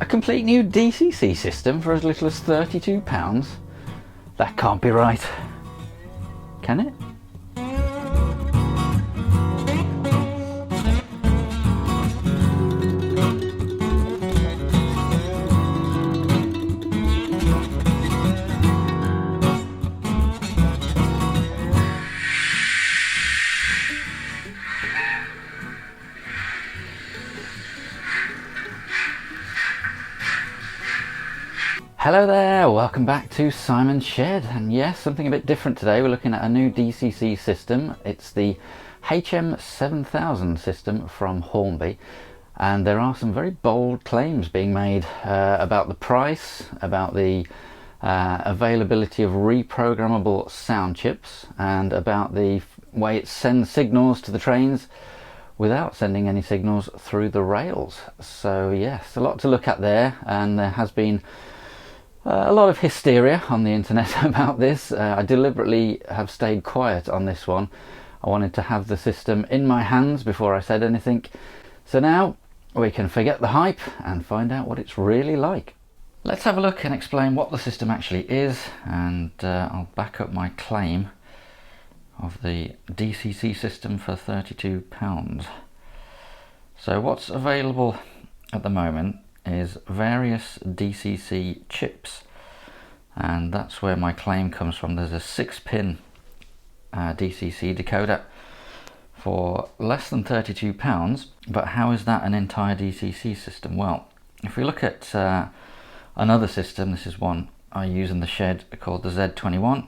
A complete new DCC system for as little as £32? That can't be right, can it? Hello there, welcome back to Simon's Shed, and yes, something a bit different today. We're looking at a new DCC system. It's the HM7000 system from Hornby, and there are some very bold claims being made about the price, about the availability of reprogrammable sound chips, and about the way it sends signals to the trains without sending any signals through the rails. So yes, a lot to look at there, and there has been a lot of hysteria on the internet about this. I deliberately have stayed quiet on this one. I wanted to have the system in my hands before I said anything. So now we can forget the hype and find out what it's really like. Let's have a look and explain what the system actually is, and I'll back up my claim of the DCC system for £32. So what's available at the moment is various DCC chips, and that's where my claim comes from. There's a 6-pin DCC decoder for less than £32, but how is that an entire DCC system? Well, if we look at another system, this is one I use in the shed called the Z21.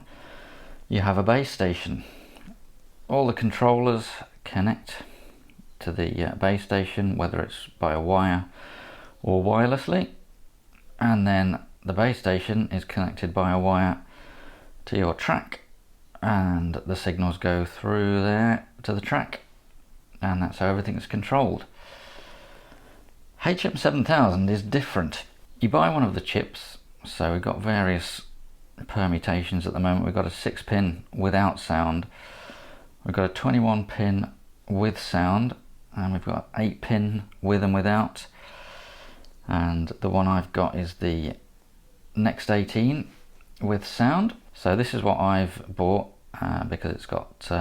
You have a base station. All the controllers connect to the base station, whether it's by a wire or wirelessly, and then the base station is connected by a wire to your track, and the signals go through there to the track, and that's how everything's controlled. HM7000 is different. You buy one of the chips, so we've got various permutations at the moment. We've got a 6-pin without sound, we've got a 21-pin with sound, and we've got 8-pin with and without. And the one I've got is the Next 18 with sound. So this is what I've bought because it's got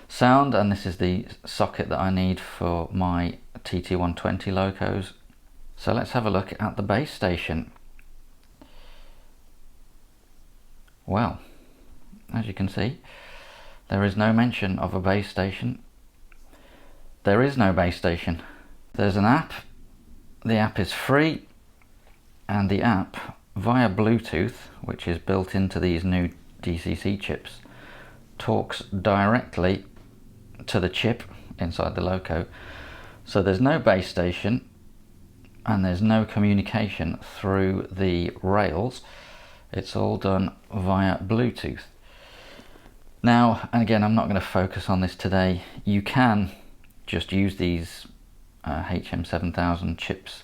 sound, and this is the socket that I need for my TT120 locos. So let's have a look at the base station. Well, as you can see, there is no mention of a base station. There is no base station. There's an app. The app is free, and the app via Bluetooth, which is built into these new DCC chips, talks directly to the chip inside the loco. So there's no base station and there's no communication through the rails. It's all done via Bluetooth. Now, and again, I'm not going to focus on this today. You can just use these HM7000 chips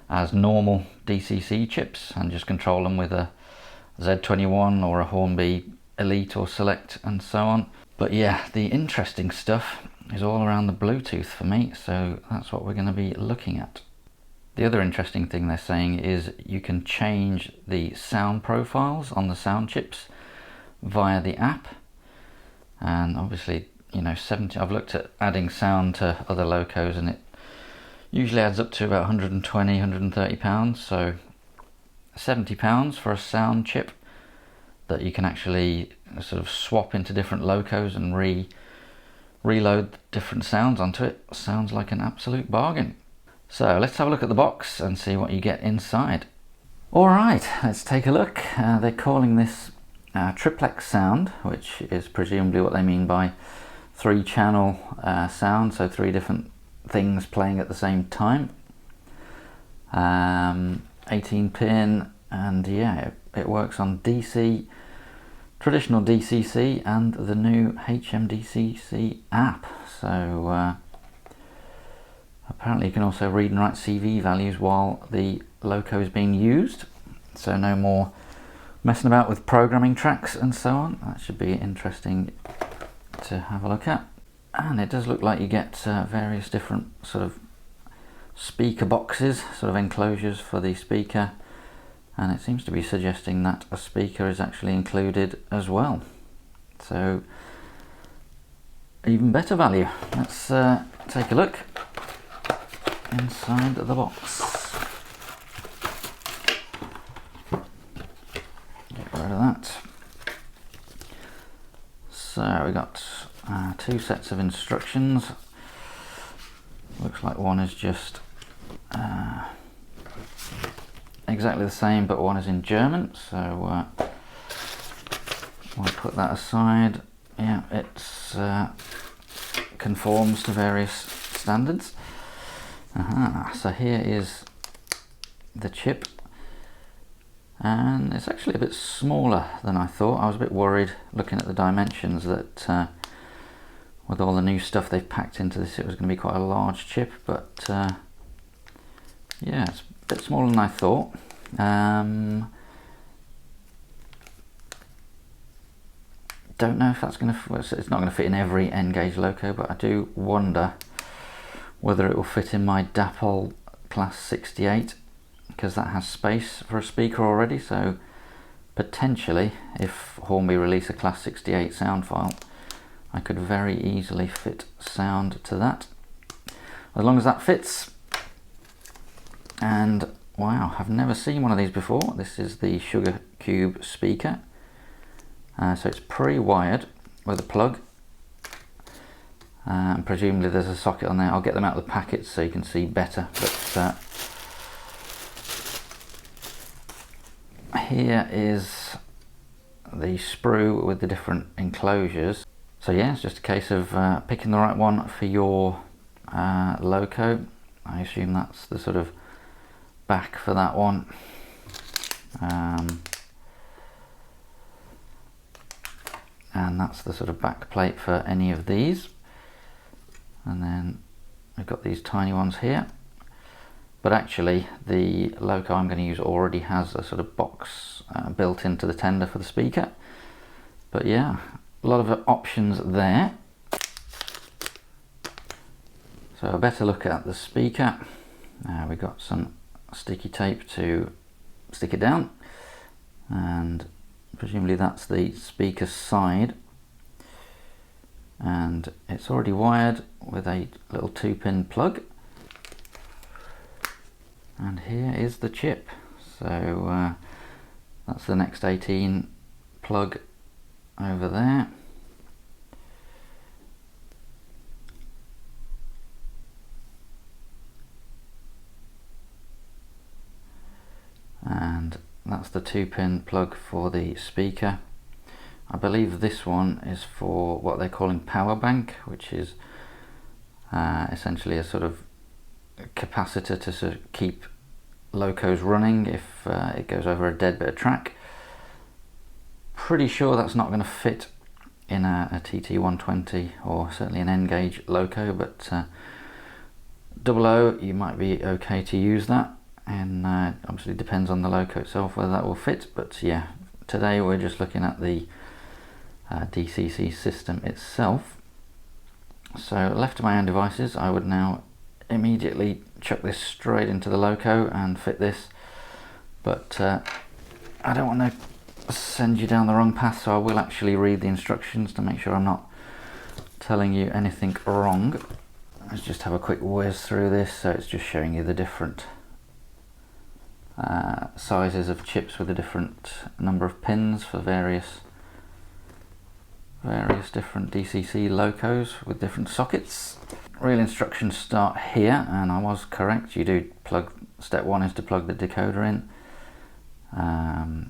as normal DCC chips and just control them with a Z21 or a Hornby Elite or Select and so on. But yeah, the interesting stuff is all around the Bluetooth for me, so that's what we're going to be looking at. The other interesting thing they're saying is you can change the sound profiles on the sound chips via the app, and obviously, you know, I've looked at adding sound to other locos, and it usually adds up to about 120, 130 pounds. So £70 for a sound chip that you can actually sort of swap into different locos and reload different sounds onto it. Sounds like an absolute bargain. So let's have a look at the box and see what you get inside. Alright, let's take a look. They're calling this triplex sound, which is presumably what they mean by 3-channel sound, so 3 different things playing at the same time. 18-pin, and yeah, it works on DC, traditional DCC, and the new HM DCC app. So apparently you can also read and write CV values while the loco is being used, so no more messing about with programming tracks and so on. That should be interesting to have a look at. And it does look like you get various different sort of speaker boxes, sort of enclosures for the speaker, and it seems to be suggesting that a speaker is actually included as well. So even better value. Let's take a look inside the box. Get rid of that. So we got two sets of instructions. Looks like one is just exactly the same, but one is in German, so we'll put that aside. Yeah, it's conforms to various standards. So here is the chip, and it's actually a bit smaller than I thought. I was a bit worried looking at the dimensions that with all the new stuff they've packed into this, it was going to be quite a large chip, but yeah, it's a bit smaller than I thought. Don't know if that's going to, it's not going to fit in every N-gauge loco, but I do wonder whether it will fit in my Dapol Class 68, because that has space for a speaker already. So potentially, if Hornby release a Class 68 sound file, I could very easily fit sound to that, as long as that fits. And wow, I've never seen one of these before. This is the Sugar Cube speaker. So it's pre-wired with a plug, and presumably there's a socket on there. I'll get them out of the packet so you can see better, but here is the sprue with the different enclosures. So yeah, it's just a case of picking the right one for your loco. I assume that's the sort of back for that one. And that's the sort of back plate for any of these. And then we've got these tiny ones here. But actually the loco I'm going to use already has a sort of box built into the tender for the speaker. But yeah, a lot of options there. So a better look at the speaker. We've got some sticky tape to stick it down, and presumably that's the speaker side, and it's already wired with a little 2-pin plug. And here is the chip. So that's the Next 18 plug over there. And that's the 2-pin plug for the speaker. I believe this one is for what they're calling power bank, which is essentially a sort of capacitor to sort of keep locos running if it goes over a dead bit of track. Pretty sure that's not going to fit in a TT120 or certainly an N-gauge loco, but 00 you might be okay to use that. And obviously it depends on the loco itself whether that will fit, but yeah, today we're just looking at the DCC system itself. So left to my own devices, I would now immediately chuck this straight into the loco and fit this, but I don't want to send you down the wrong path, so I will actually read the instructions to make sure I'm not telling you anything wrong. Let's just have a quick whiz through this. So it's just showing you the different sizes of chips with a different number of pins for various different DCC locos with different sockets. Real instructions start here, and I was correct. You do plug, step 1 is to plug the decoder in. I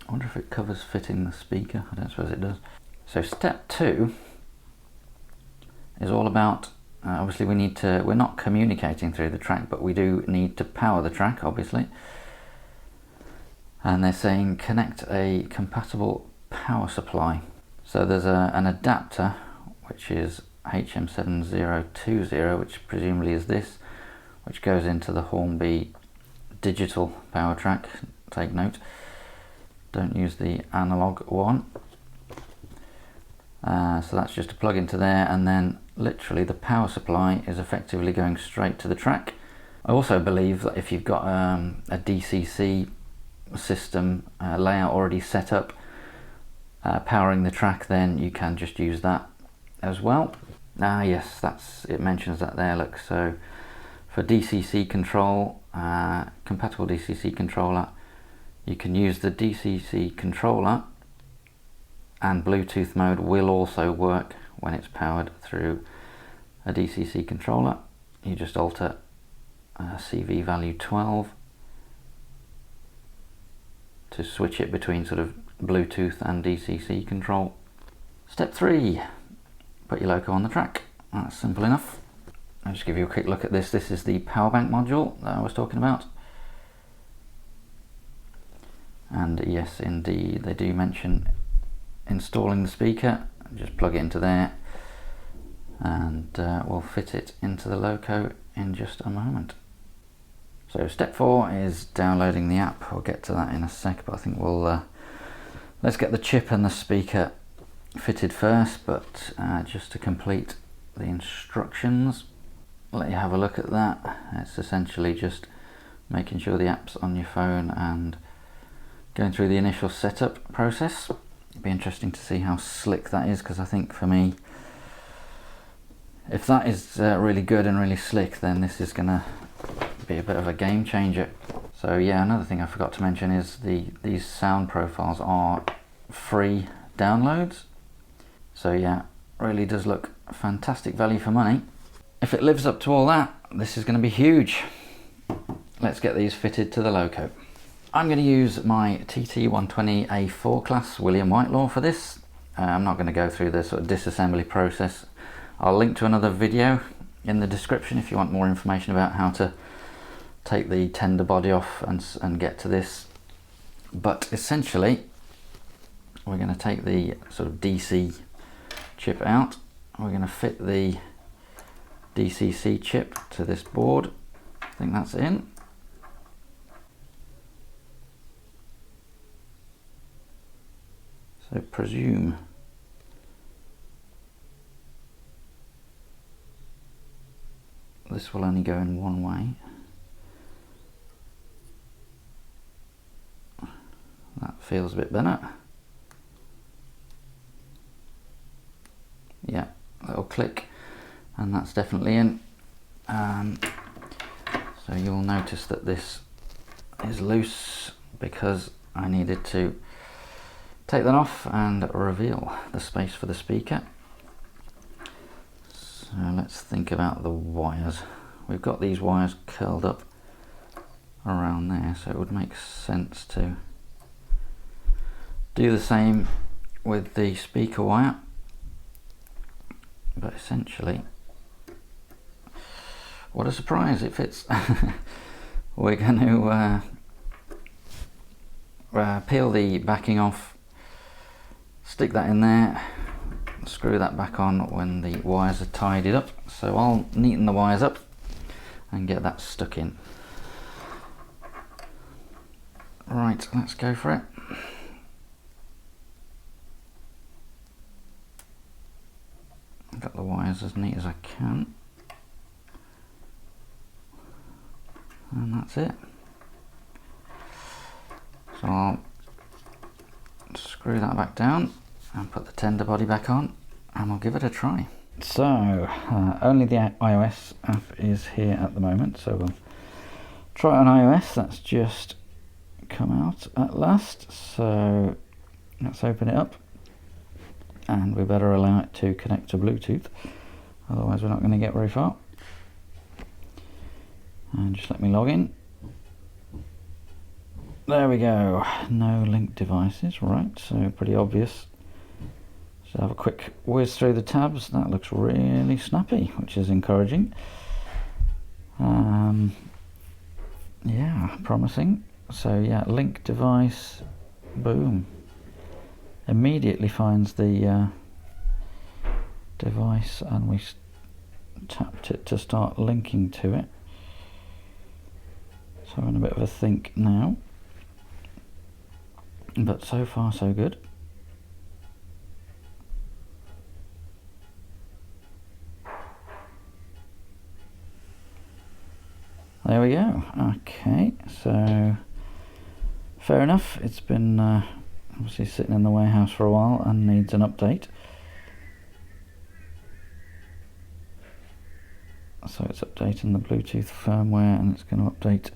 wonder if it covers fitting the speaker. I don't suppose it does. So step 2 is all about obviously we're not communicating through the track, but we do need to power the track, obviously. And they're saying connect a compatible power supply. So there's an adapter, which is HM7000, which presumably is this, which goes into the Hornby digital power track. Take note, don't use the analog one. So that's just a plug into there, and then literally the power supply is effectively going straight to the track. I also believe that if you've got a DCC system layout already set up powering the track, then you can just use that as well. Yes, it mentions that there, look. So for DCC control, compatible DCC controller, you can use the DCC controller, and Bluetooth mode will also work when it's powered through a DCC controller. You just alter CV value 12 to switch it between sort of Bluetooth and DCC control. Step 3, put your loco on the track. That's simple enough. I'll just give you a quick look at this. This is the power bank module that I was talking about. And yes, indeed, they do mention installing the speaker. Just plug it into there, and we'll fit it into the loco in just a moment. So step 4 is downloading the app. I'll get to that in a sec, but I think we'll let's get the chip and the speaker fitted first. But just to complete the instructions, let you have a look at that. It's essentially just making sure the app's on your phone and going through the initial setup process. It'd be interesting to see how slick that is, because I think for me, if that is really good and really slick, then this is gonna be a bit of a game changer. So yeah, another thing I forgot to mention is these sound profiles are free downloads. So yeah, really does look fantastic value for money. If it lives up to all that, this is going to be huge. Let's get these fitted to the loco. I'm going to use my TT120A4 class William Whitelaw for this. I'm not going to go through the sort of disassembly process. I'll link to another video in the description if you want more information about how to take the tender body off and get to this. But essentially, we're going to take the sort of DC chip out. We're going to fit the DCC chip to this board. I think that's in. So presume this will only go in one way. That feels a bit better. Yeah, little click, and that's definitely in. So you'll notice that this is loose because I needed to take that off and reveal the space for the speaker. So let's think about the wires. We've got these wires curled up around there, so it would make sense to do the same with the speaker wire. But essentially, what a surprise, it fits. We're going to peel the backing off, stick that in there, screw that back on when the wires are tidied up. So I'll neaten the wires up and get that stuck in. Right, let's go for it. Got the wires as neat as I can, and that's it. So I'll screw that back down and put the tender body back on, and we'll give it a try. So only the iOS app is here at the moment, so we'll try it on iOS. That's just come out at last, so let's open it up. And we better allow it to connect to Bluetooth, otherwise we're not going to get very far. And just let me log in. There we go, no linked devices, right, so pretty obvious. So have a quick whiz through the tabs. That looks really snappy, which is encouraging. Yeah, promising. So yeah, link device, boom. Immediately finds the device, and we tapped it to start linking to it. So I'm in a bit of a think now, but so far so good. Fair enough, it's been obviously sitting in the warehouse for a while and needs an update. So it's updating the Bluetooth firmware, and it's going to update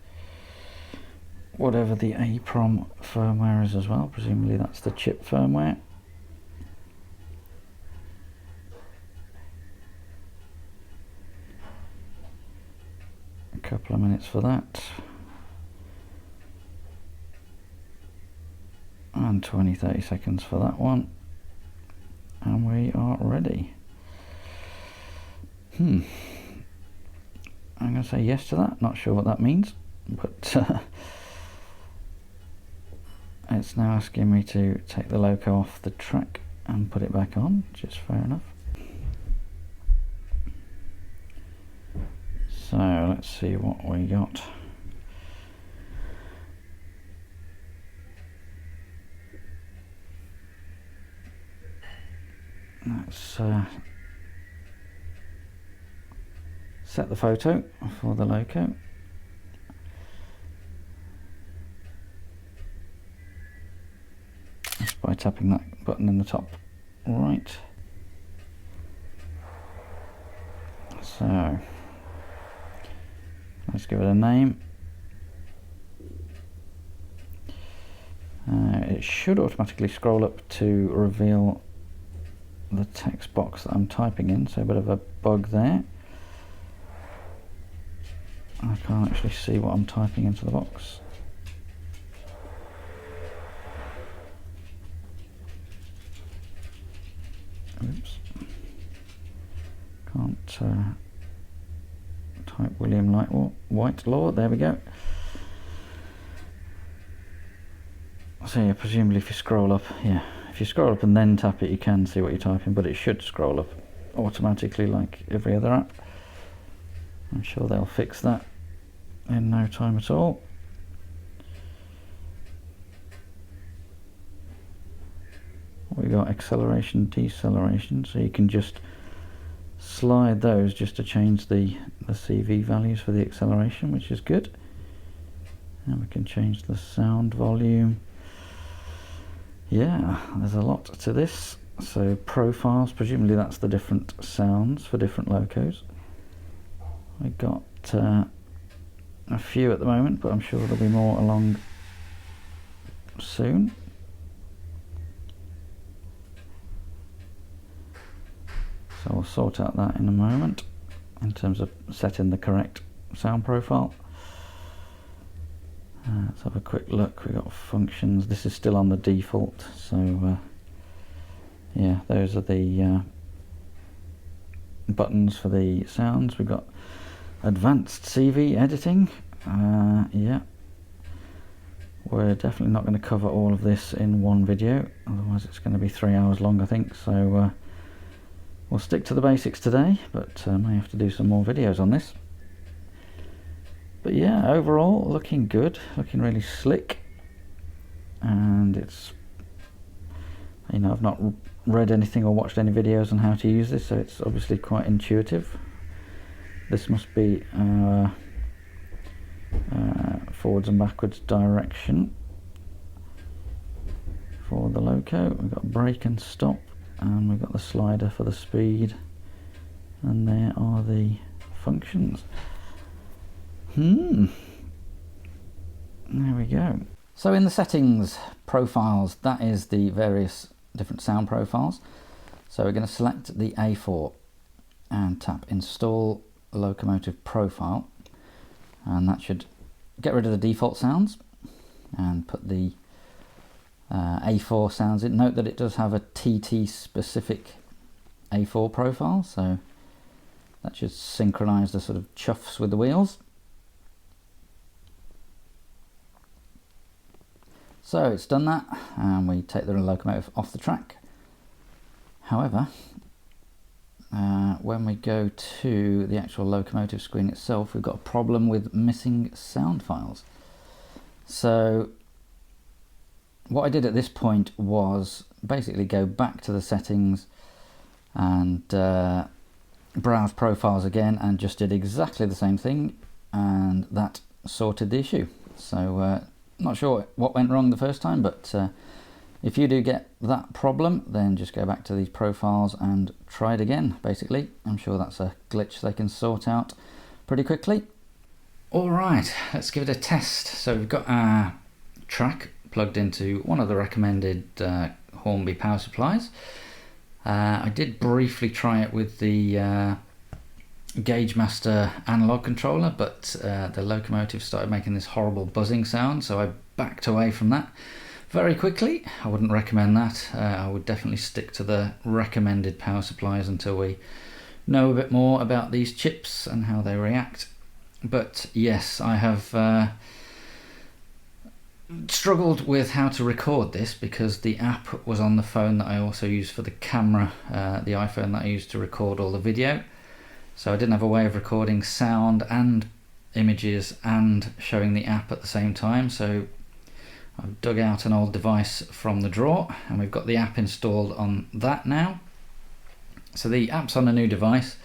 whatever the APROM firmware is as well. Presumably that's the chip firmware. A couple of minutes for that. And 20-30 seconds for that one. And we are ready. I'm going to say yes to that. Not sure what that means, but it's now asking me to take the loco off the track and put it back on, which is fair enough. So let's see what we got. Let's set the photo for the loco. Just by tapping that button in the top right. So let's give it a name. It should automatically scroll up to reveal the text box that I'm typing in, so a bit of a bug there. I can't actually see what I'm typing into the box. Oops. Can't type William Whitelaw. There we go. So yeah, presumably if you scroll up, if you scroll up and then tap it, you can see what you're typing, but it should scroll up automatically like every other app. I'm sure they'll fix that in no time at all. We got acceleration, deceleration, so you can just slide those just to change the CV values for the acceleration, which is good. And we can change the sound volume. Yeah, there's a lot to this. So profiles, presumably that's the different sounds for different locos. I got a few at the moment, but I'm sure there'll be more along soon. So we'll sort out that in a moment in terms of setting the correct sound profile. Let's have a quick look. We've got functions. This is still on the default, so yeah, those are the buttons for the sounds. We've got advanced CV editing. Yeah, we're definitely not going to cover all of this in one video, otherwise it's going to be 3 hours long, I think. So we'll stick to the basics today, but may have to do some more videos on this. But yeah, overall looking good, looking really slick, and it's, you know, I've not read anything or watched any videos on how to use this, so it's obviously quite intuitive. This must be forwards and backwards direction for the loco. We've got brake and stop, and we've got the slider for the speed, and there are the functions. There we go. So in the settings, profiles, that is the various different sound profiles. So we're going to select the A4 and tap install locomotive profile, and that should get rid of the default sounds and put the A4 sounds in. Note that it does have a TT specific A4 profile, so that should synchronize the sort of chuffs with the wheels. So it's done that, and we take the locomotive off the track. However, when we go to the actual locomotive screen itself, we've got a problem with missing sound files. So what I did at this point was basically go back to the settings and browse profiles again, and just did exactly the same thing, and that sorted the issue. So Not sure what went wrong the first time, but if you do get that problem, then just go back to these profiles and try it again, basically. I'm sure that's a glitch they can sort out pretty quickly. Alright, let's give it a test. So we've got our track plugged into one of the recommended Hornby power supplies. I did briefly try it with the Gauge Master analog controller, but the locomotive started making this horrible buzzing sound, so I backed away from that very quickly. I wouldn't recommend that. I would definitely stick to the recommended power supplies until we know a bit more about these chips and how they react. But yes, I have struggled with how to record this because the app was on the phone that I also use for the camera, the iPhone that I use to record all the video. So I didn't have a way of recording sound and images and showing the app at the same time. So I've dug out an old device from the drawer and we've got the app installed on that now. So the app's on a new device.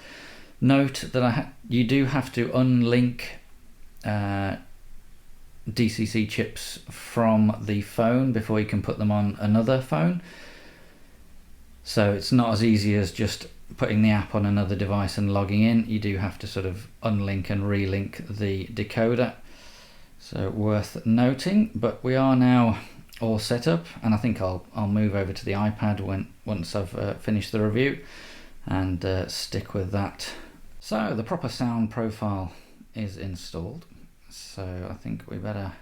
Note that you do have to unlink DCC chips from the phone before you can put them on another phone. So it's not as easy as just putting the app on another device and logging in. You do have to sort of unlink and relink the decoder. So worth noting, but we are now all set up, and I think I'll move over to the iPad once I've finished the review and stick with that. So the proper sound profile is installed, so I think we better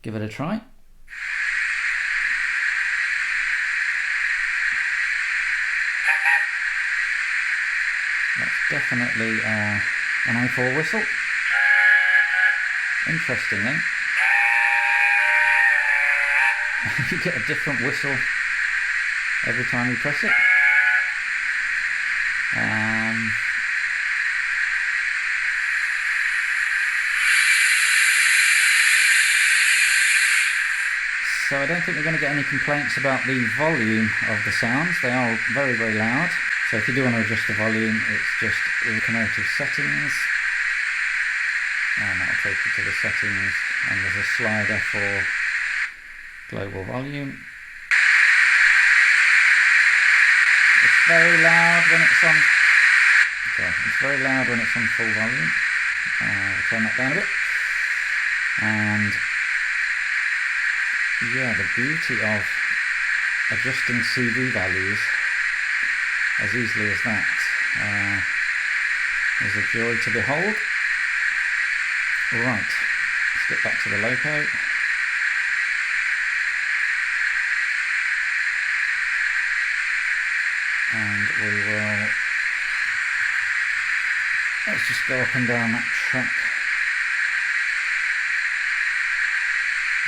give it a try. That's definitely an A4 whistle. Interestingly, you get a different whistle every time you press it. So I don't think we're going to get any complaints about the volume of the sounds. They are very, very loud. So if you do want to adjust the volume, it's just locomotive settings. And that'll take you to the settings, and there's a slider for global volume. It's very loud when it's on. Okay, it's very loud when it's on full volume. We'll turn that down a bit. And yeah, the beauty of adjusting CV values as easily as that is a joy to behold. Right, let's get back to the loco. And we will, let's just go up and down that track.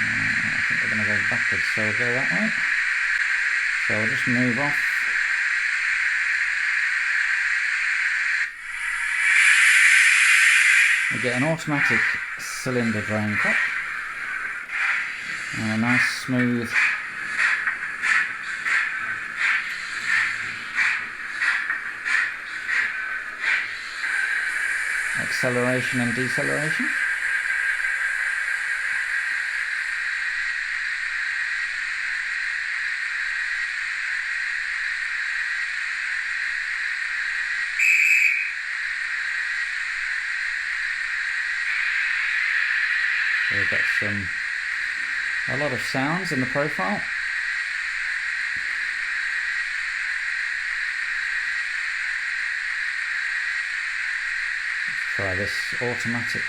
I think we're going to go backwards, so we'll go that way. So we'll just move off. We get an automatic cylinder drain cap and a nice smooth acceleration and deceleration. So we've got a lot of sounds in the profile. Let's try this automated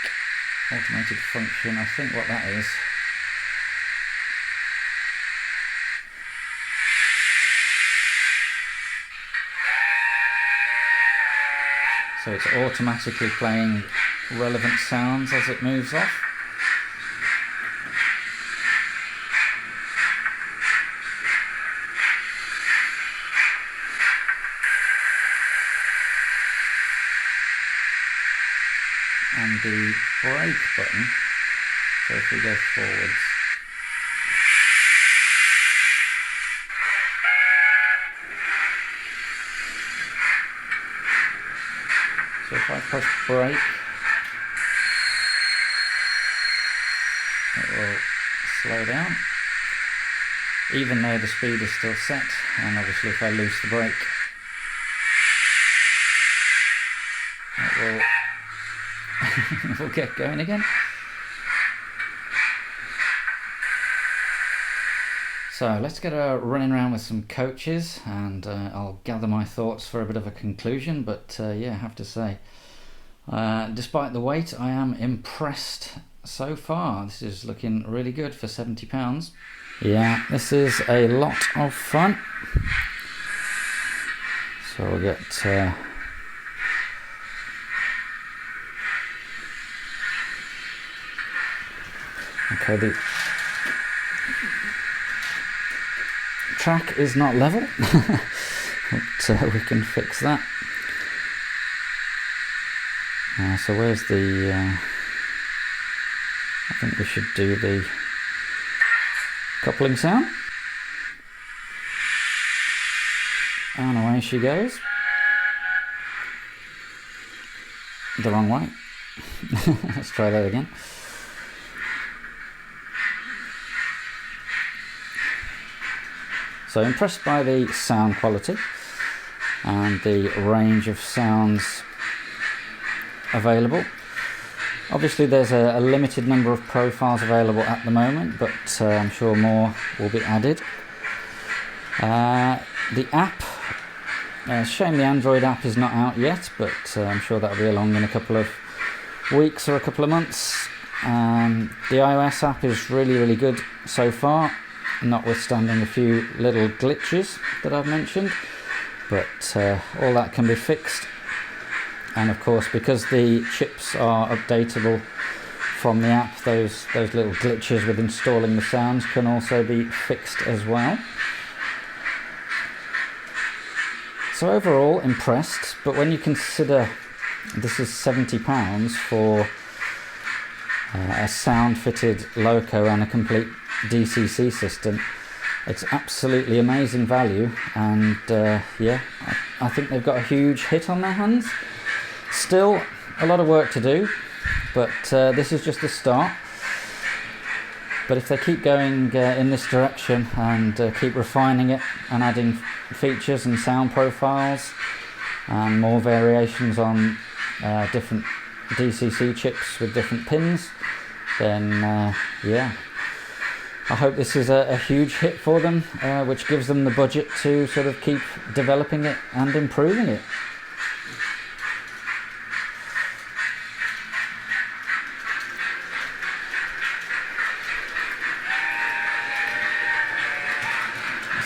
function. I think what that is. So it's automatically playing relevant sounds as it moves off. And the brake button, so if we go forwards, so if I press brake, it will slow down, even though the speed is still set, and obviously if I loose the brake, it will we'll get going again. So let's get running around with some coaches, and I'll gather my thoughts for a bit of a conclusion. But yeah, I have to say, despite the weight, I am impressed so far. This is looking really good for £70. Yeah, this is a lot of fun. So we'll get okay, the track is not level, but we can fix that. So where's the I think we should do the coupling sound, and away she goes. The wrong way. Let's try that again. So impressed by the sound quality and the range of sounds available. Obviously there's a limited number of profiles available at the moment, but I'm sure more will be added. The app, shame the Android app is not out yet, but I'm sure that'll be along in a couple of weeks or a couple of months. The iOS app is really good so far, notwithstanding a few little glitches that I've mentioned, but all that can be fixed. And of course, because the chips are updatable from the app, those little glitches with installing the sounds can also be fixed as well. So overall impressed, but when you consider this is £70 for a sound fitted loco and a complete DCC system, it's absolutely amazing value. And yeah, I think they've got a huge hit on their hands. Still a lot of work to do, but this is just the start. But if they keep going in this direction and keep refining it and adding features and sound profiles and more variations on different DCC chips with different pins, then yeah, I hope this is a huge hit for them, which gives them the budget to sort of keep developing it and improving it.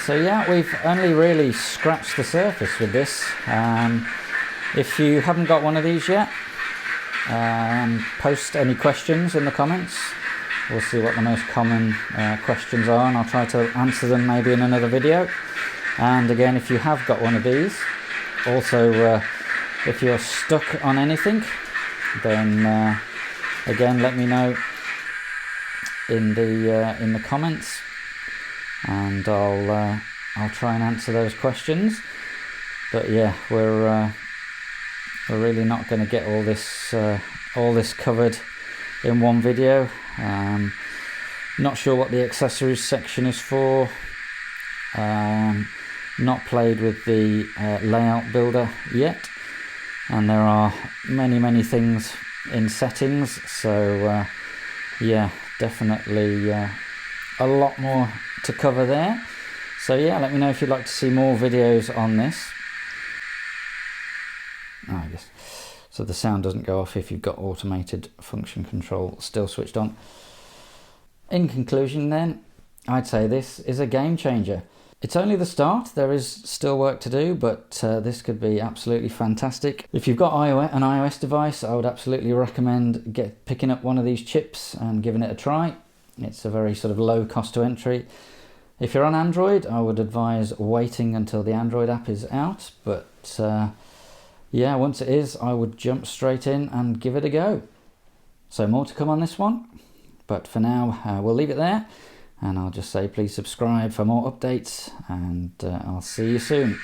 So yeah, we've only really scratched the surface with this. If you haven't got one of these yet, post any questions in the comments. We'll see what the most common questions are, and I'll try to answer them maybe in another video. And again, if you have got one of these, also if you're stuck on anything, then again let me know in the comments, and I'll try and answer those questions. But yeah, we're really not going to get all this covered in one video. Not sure what the accessories section is for. Not played with the layout builder yet, and there are many things in settings. So yeah, definitely a lot more to cover there. So yeah, let me know if you'd like to see more videos on this. Oh, I guess so the sound doesn't go off if you've got automated function control still switched on. In conclusion then, I'd say this is a game changer. It's only the start, there is still work to do, but this could be absolutely fantastic. If you've got an iOS device, I would absolutely recommend picking up one of these chips and giving it a try. It's a very sort of low cost to entry. If you're on Android, I would advise waiting until the Android app is out, but yeah, once it is, I would jump straight in and give it a go. So more to come on this one, but for now we'll leave it there, and I'll just say please subscribe for more updates, and I'll see you soon.